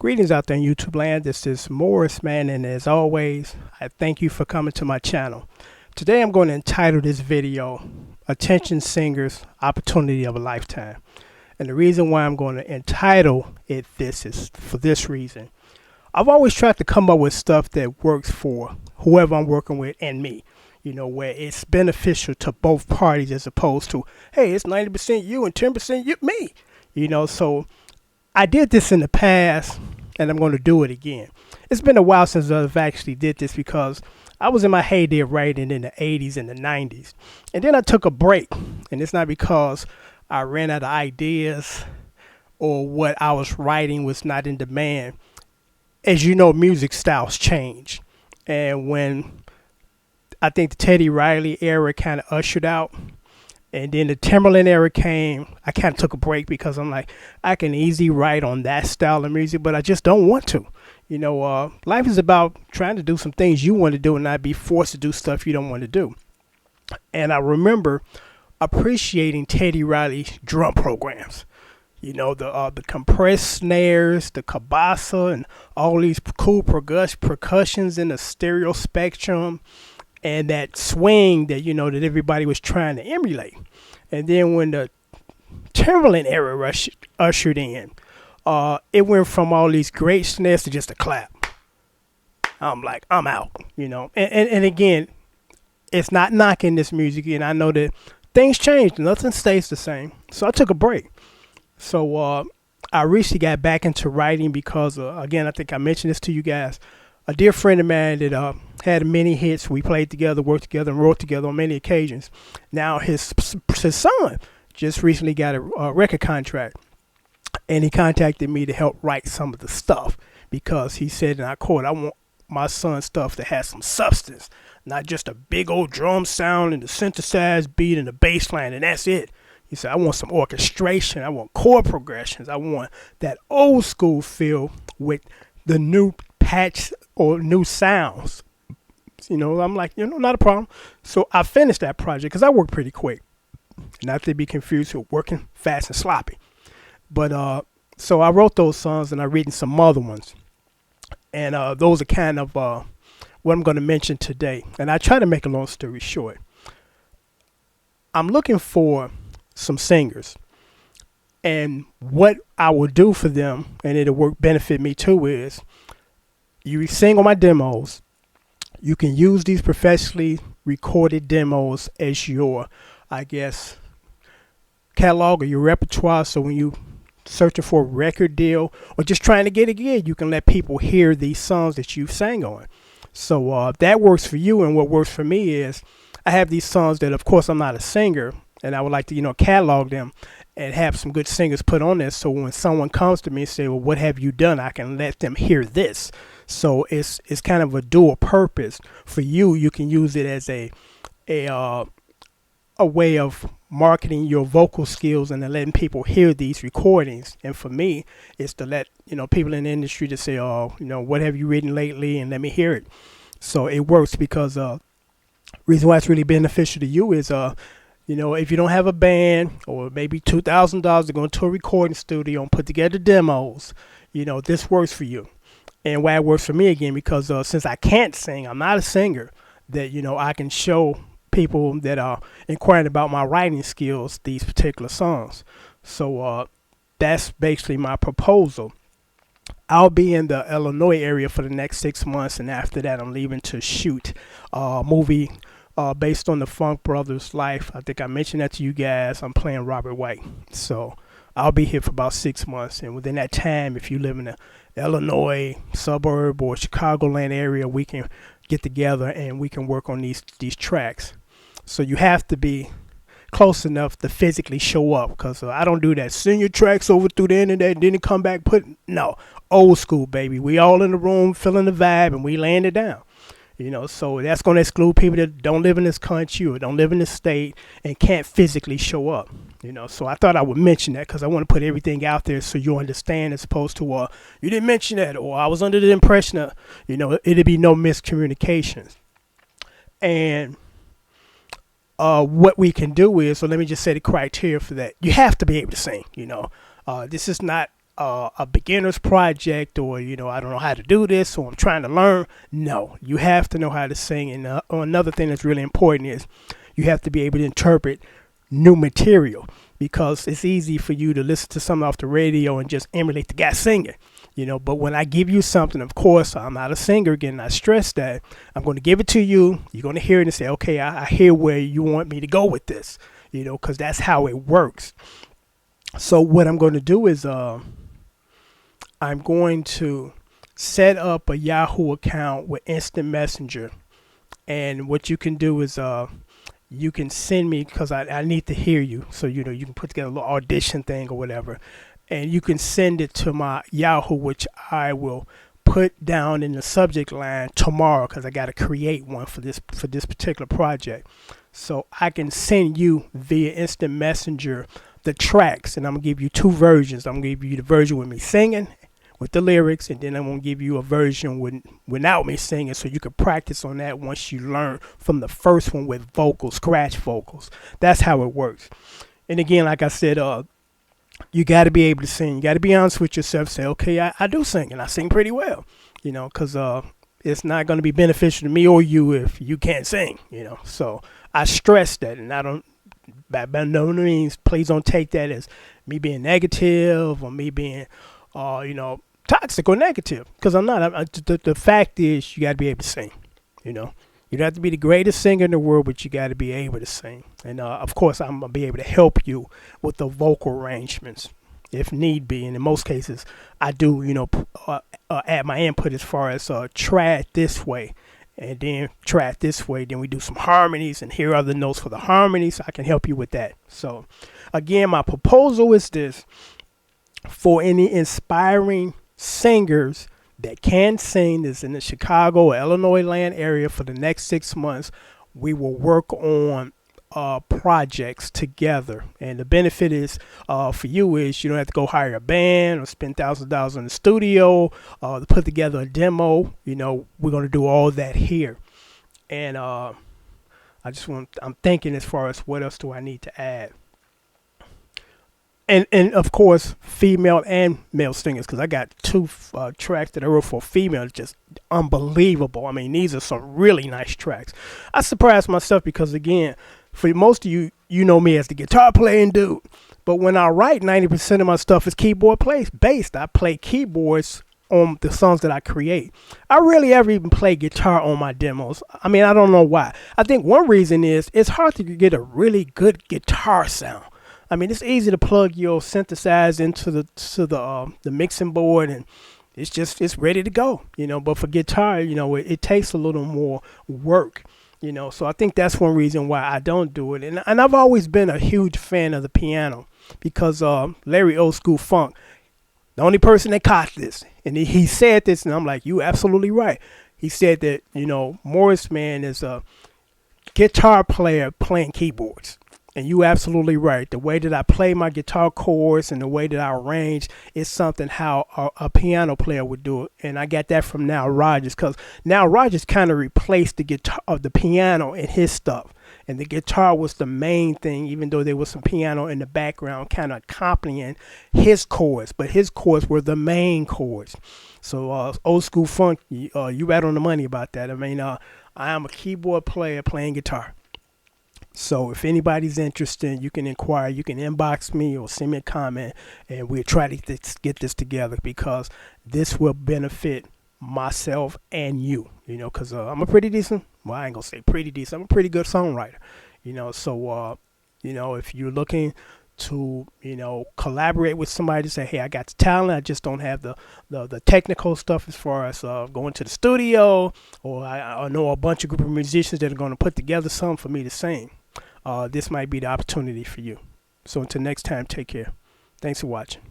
Greetings out there in YouTube land. This is Morrisman, and as always, I thank you for coming to my channel. Today I'm going to entitle this video, Attention Singers, Opportunity of a Lifetime. And the reason why I'm going to entitle it this is for this reason. I've always tried to come up with stuff that works for whoever I'm working with and me. You know, where it's beneficial to both parties as opposed to, hey, it's 90% you and 10% you, me. You know, so I did this in the past and I'm going to do it again. It's been a while since I've actually did this because I was in my heyday of writing in the 80s and the 90s. And then I took a break. And it's not because I ran out of ideas or what I was writing was not in demand. As you know, music styles change. And when I think the Teddy Riley era kind of ushered out, and then the Timberland era came, I kind of took a break because I'm like, I can easily write on that style of music, but I just don't want to. You know, life is about trying to do some things you want to do and not be forced to do stuff you don't want to do. And I remember appreciating Teddy Riley's drum programs. You know, the compressed snares, the cabasa, and all these cool percussions in the stereo spectrum. And that swing that, you know, that everybody was trying to emulate. And then when the Timberland era ushered in, it went from all these great snares to just a clap. I'm like, I'm out, you know. And again, it's not knocking this music. And I know that things change. Nothing stays the same. So I took a break. So I recently got back into writing because, again, I think I mentioned this to you guys. A dear friend of mine that had many hits. We played together, worked together, and wrote together on many occasions. Now his son just recently got a record contract, and he contacted me to help write some of the stuff because he said, and I quote, I want my son's stuff to have some substance, not just a big old drum sound and the synthesized beat and the bass line, and that's it. He said, I want some orchestration. I want chord progressions. I want that old school feel with the new patch or new sounds. You know, I'm like, you know, not a problem. So I finished that project because I work pretty quick. Not to be confused with working fast and sloppy. But so I wrote those songs and I'm reading some other ones. And those are kind of what I'm going to mention today. And I try to make a long story short. I'm looking for some singers. And what I will do for them, and it'll benefit me too, is you sing on my demos. You can use these professionally recorded demos as your, I guess, catalog or your repertoire. So when you searching for a record deal or just trying to get a gig, you can let people hear these songs that you sang on. So that works for you. And what works for me is I have these songs that, of course, I'm not a singer, and I would like to, you know, catalog them and have some good singers put on this. So when someone comes to me and say, well, what have you done? I can let them hear this. So it's kind of a dual purpose for you. You can use it as a way of marketing your vocal skills and then letting people hear these recordings. And for me, it's to let, you know, people in the industry to say, oh, you know, what have you written lately? And let me hear it. So it works because reason why it's really beneficial to you is you know, if you don't have a band or maybe $2,000 to go into a recording studio and put together demos, you know, this works for you. And why it works for me again, because since I can't sing, I'm not a singer, that, you know, I can show people that are inquiring about my writing skills these particular songs. So that's basically my proposal. I'll be in the Illinois area for the next 6 months, and after that I'm leaving to shoot a movie based on the Funk Brothers' life. I think I mentioned that to you guys. I'm playing Robert White. So I'll be here for about 6 months. And within that time, if you live in the Illinois suburb or Chicagoland area, we can get together and we can work on these tracks. So you have to be close enough to physically show up, because I don't do that. Send your tracks over through the internet and then come back, no. Old school, baby. We all in the room feeling the vibe and we laying it down. You know, so that's going to exclude people that don't live in this country or don't live in this state and can't physically show up. You know, so I thought I would mention that because I want to put everything out there so you understand, as opposed to, you didn't mention that, or I was under the impression of, you know, it'd be no miscommunications. And what we can do is, so let me just say the criteria for that. You have to be able to sing, you know. This is not a beginner's project, or I don't know how to do this, so I'm trying to learn. No, you have to know how to sing. And another thing that's really important is you have to be able to interpret new material, because it's easy for you to listen to something off the radio and just emulate the guy singing. But when I give you something, of course, I'm not a singer. Again, I stress that. I'm going to give it to you. You're going to hear it and say, okay, I hear where you want me to go with this, because that's how it works. So what I'm going to do is I'm going to set up a Yahoo account with Instant Messenger. And what you can do is you can send me, because I need to hear you. So, you can put together a little audition thing or whatever. And you can send it to my Yahoo, which I will put down in the subject line tomorrow, because I got to create one for this particular project. So I can send you via Instant Messenger the tracks, and I'm going to give you two versions. I'm going to give you the version with me singing with the lyrics, and then I'm going to give you a version without me singing, so you can practice on that once you learn from the first one with vocals, scratch vocals. That's how it works. And again, like I said, you got to be able to sing. You got to be honest with yourself. Say, okay, I do sing, and I sing pretty well, because it's not going to be beneficial to me or you if you can't sing, So I stress that, and I don't, by no means, please don't take that as me being negative or me being, toxic or negative, because I'm not. The fact is, you got to be able to sing, You don't have to be the greatest singer in the world, but you got to be able to sing. And of course, I'm going to be able to help you with the vocal arrangements if need be. And in most cases, I do, add my input as far as try it this way and then try it this way. Then we do some harmonies, and here are the notes for the harmonies. So I can help you with that. So again, my proposal is this: for any inspiring singers that can sing, is in the Chicago or Illinois land area, for the next 6 months, we will work on projects together. And the benefit is for you is you don't have to go hire a band or spend thousands of dollars in the studio to put together a demo. We're going to do all that here. And I'm thinking as far as what else do I need to add. And of course, female and male singers, because I got two tracks that I wrote for female, just unbelievable. I mean, these are some really nice tracks. I surprised myself because, again, for most of you, you know me as the guitar playing dude. But when I write, 90% of my stuff is keyboard based. I play keyboards on the songs that I create. I rarely ever even play guitar on my demos. I mean, I don't know why. I think one reason is it's hard to get a really good guitar sound. I mean, it's easy to plug your synthesizer into the mixing board, and it's ready to go, But for guitar, it takes a little more work, So I think that's one reason why I don't do it. And I've always been a huge fan of the piano, because Larry Old School Funk, the only person that caught this, and he said this, and I'm like, you absolutely right. He said that Morrisman is a guitar player playing keyboards. And you absolutely right. The way that I play my guitar chords and the way that I arrange is something how a piano player would do it. And I got that from Nile Rodgers, because Nile Rodgers kind of replaced the guitar of the piano in his stuff. And the guitar was the main thing, even though there was some piano in the background kind of accompanying his chords. But his chords were the main chords. So Old School Funk, you right on the money about that. I mean, I am a keyboard player playing guitar. So if anybody's interested, you can inquire. You can inbox me or send me a comment, and we'll try to get this together, because this will benefit myself and you, because I'm a pretty decent, well, I ain't going to say pretty decent, I'm a pretty good songwriter, So, if you're looking to, collaborate with somebody to say, hey, I got the talent, I just don't have the technical stuff as far as going to the studio, or I know a bunch of group of musicians that are going to put together something for me to sing. This might be the opportunity for you. So until next time, take care. Thanks for watching.